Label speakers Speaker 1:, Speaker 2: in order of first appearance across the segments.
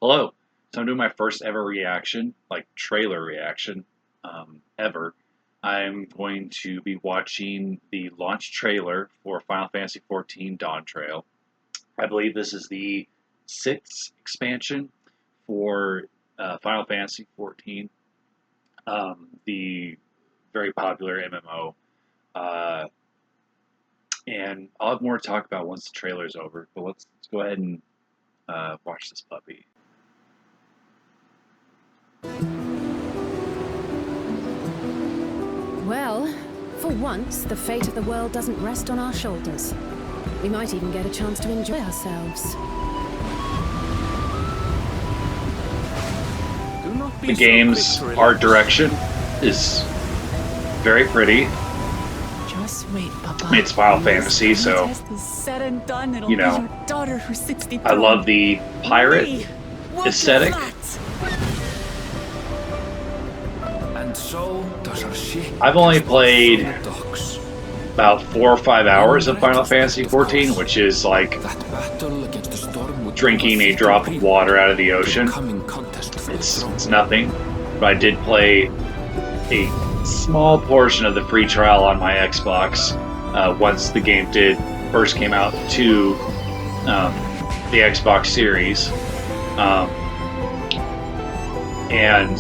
Speaker 1: Hello. So I'm doing my first ever reaction, like trailer reaction, ever. I'm going to be watching the launch trailer for Final Fantasy XIV Dawntrail. I believe this is the sixth expansion for Final Fantasy XIV, the very popular MMO. Uh, and I'll have more to talk about once the trailer's over. But let's go ahead and watch this puppy.
Speaker 2: Well, for once, the fate of the world doesn't rest on our shoulders. We might even get a chance to enjoy ourselves.
Speaker 1: The game's art direction is very pretty.
Speaker 3: Just wait, Papa.
Speaker 1: I mean, it's Final Fantasy, so you know, I love the pirate aesthetic.
Speaker 4: And so does our ship.
Speaker 1: I've only played about 4 or 5 hours of Final Fantasy XIV, which is like drinking a drop of water out of the ocean. It's nothing, but I did play a small portion of the free trial on my Xbox once the game first came out to the Xbox Series, and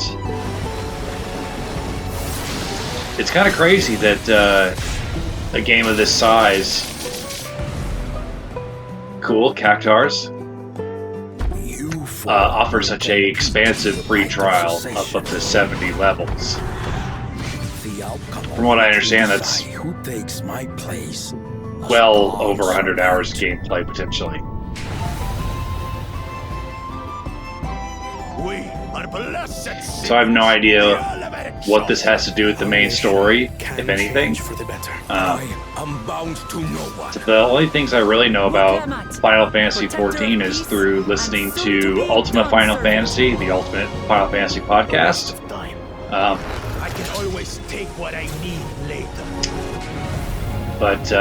Speaker 1: it's kind of crazy that a game of this size, cool, Cactars, offers such a expansive free trial of up to 70 levels. From what I understand, that's well over 100 hours of gameplay potentially. So I have no idea what this has to do with the main story, if anything. The only things I really know about Final Fantasy XIV is through listening to Ultimate Final Fantasy, the Ultimate Final Fantasy podcast.
Speaker 5: I can always take what I need later.
Speaker 1: But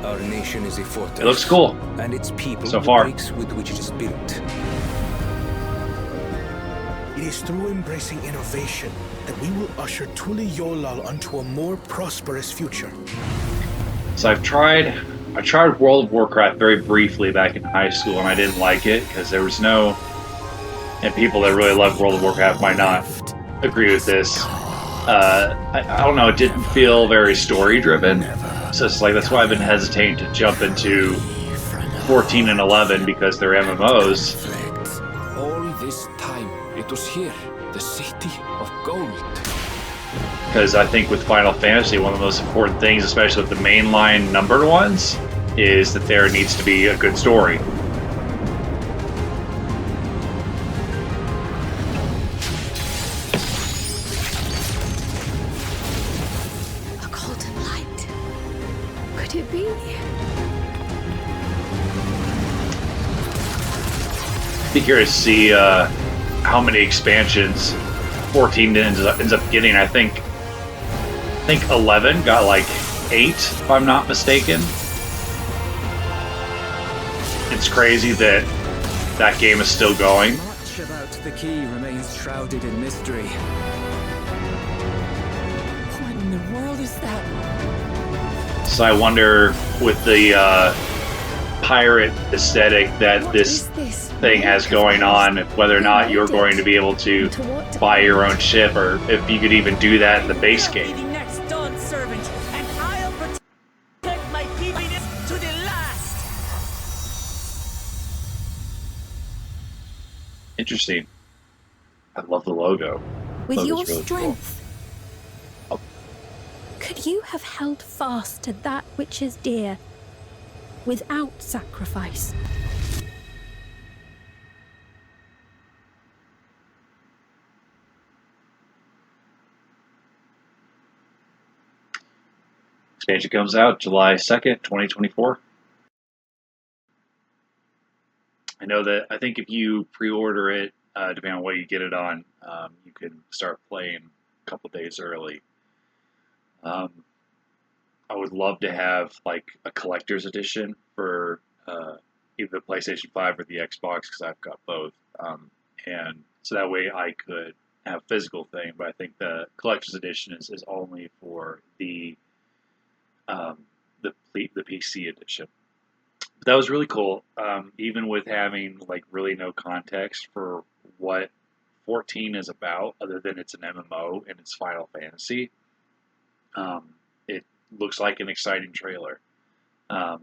Speaker 4: Our nation is a fortress,
Speaker 1: it looks cool
Speaker 4: and its people
Speaker 1: so far.
Speaker 4: the bricks with which it is built.
Speaker 5: It is through embracing innovation that we will usher Tuli Yolal onto a more prosperous future.
Speaker 1: So I tried World of Warcraft very briefly back in high school, and I didn't like it because there was no, and people that really love World of Warcraft might not agree with this. I don't know, it didn't feel very story driven. So it's like, that's why I've been hesitating to jump into 14 and 11 because they're MMOs.
Speaker 4: All this time, it was here, the city of gold.
Speaker 1: Because I think with Final Fantasy, one of the most important things, especially with the mainline numbered ones, is that there needs to be a good story.
Speaker 2: A golden light. Could it be?
Speaker 1: Be curious to see how many expansions 14 ends up getting. I think 11 got like 8, if I'm not mistaken. It's crazy that that game is still going.
Speaker 6: Much about the key remains shrouded in mystery.
Speaker 3: What in the world is that?
Speaker 1: So I wonder, with the pirate aesthetic that this thing has going on, whether or not you're going to be able to buy your own ship, or if you could even do that in the base game.
Speaker 3: The next dawn servant, and I'll protect my people to the last.
Speaker 1: Interesting. I love the logo.
Speaker 2: With
Speaker 1: Logo's
Speaker 2: your
Speaker 1: really cool.
Speaker 2: strength, could you have held fast to that which is dear without sacrifice?
Speaker 1: Expansion comes out July 2nd, 2024. I know that, I think if you pre-order it, depending on what you get it on, you can start playing a couple days early. I would love to have like a collector's edition for either the PlayStation 5 or the Xbox because I've got both. And so that way I could have a physical thing, but I think the collector's edition is only for the PC edition. But that was really cool, even with having like really no context for what 14 is about, other than it's an MMO and it's Final Fantasy. It looks like an exciting trailer. I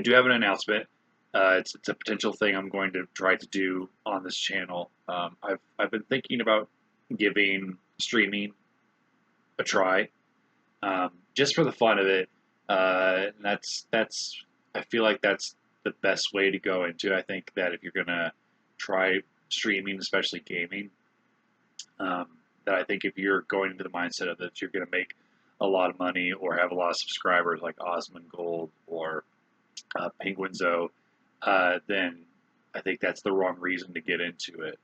Speaker 1: do have an announcement. It's a potential thing I'm going to try to do on this channel. I've been thinking about giving streaming a try, just for the fun of it. And that's I feel like that's the best way to go into it. I think that if you're gonna try streaming, especially gaming, that I think if you're going into the mindset of that you're gonna make a lot of money or have a lot of subscribers like Osmond Gold or Penguinzo, then I think that's the wrong reason to get into it.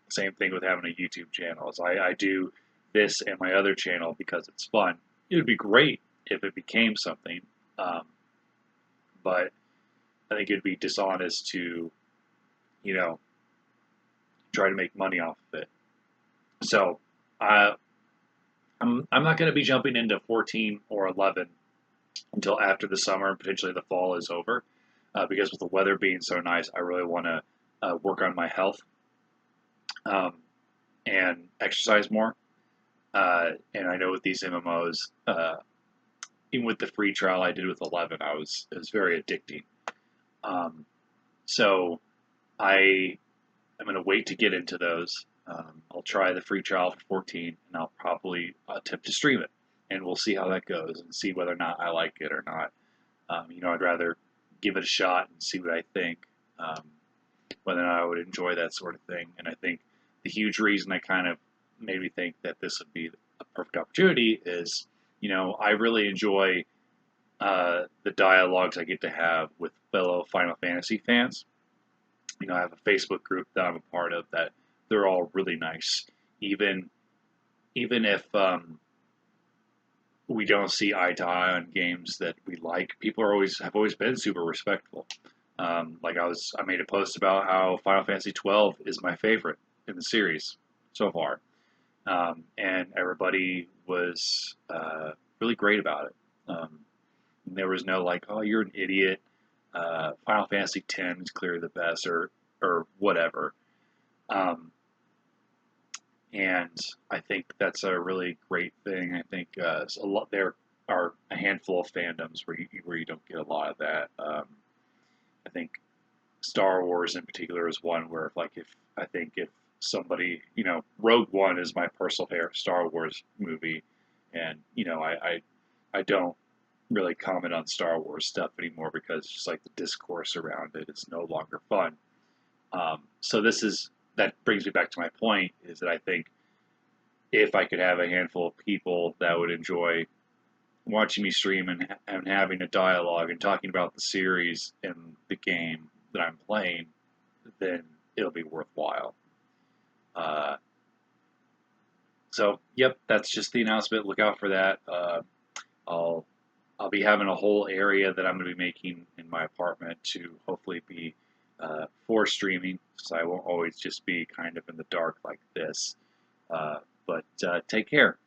Speaker 1: Same thing with having a YouTube channel. As I do this and my other channel because it's fun. It would be great if it became something, but I think it'd be dishonest to, try to make money off of it. So I'm not going to be jumping into 14 or 11 until after the summer and potentially the fall is over, because with the weather being so nice, I really want to work on my health and exercise more. And I know with these MMOs, even with the free trial I did with 11, it was very addicting. So I am going to wait to get into those. I'll try the free trial for 14, and I'll probably attempt to stream it, and we'll see how that goes and see whether or not I like it or not. I'd rather give it a shot and see what I think, whether or not I would enjoy that sort of thing. And I think the huge reason that kind of made me think that this would be a perfect opportunity is, I really enjoy the dialogues I get to have with fellow Final Fantasy fans. I have a Facebook group that I'm a part of that they're all really nice. Even if we don't see eye to eye on games that we like, people have always been super respectful. Like I made a post about how Final Fantasy XII is my favorite in the series so far, and everybody was really great about it. There was no like, oh, you're an idiot. Final Fantasy X is clearly the best, or whatever. And I think that's a really great thing. I think there are a handful of fandoms where you don't get a lot of that. I think Star Wars in particular is one where if somebody, Rogue One is my personal favorite Star Wars movie, and I don't really comment on Star Wars stuff anymore because just like the discourse around it is no longer fun. So that brings me back to my point, is that I think if I could have a handful of people that would enjoy watching me stream and having a dialogue and talking about the series and the game that I'm playing, then it'll be worthwhile. So, yep, that's just the announcement. Look out for that. I'll be having a whole area that I'm going to be making in my apartment to hopefully be for streaming, so I won't always just be kind of in the dark like this. But take care.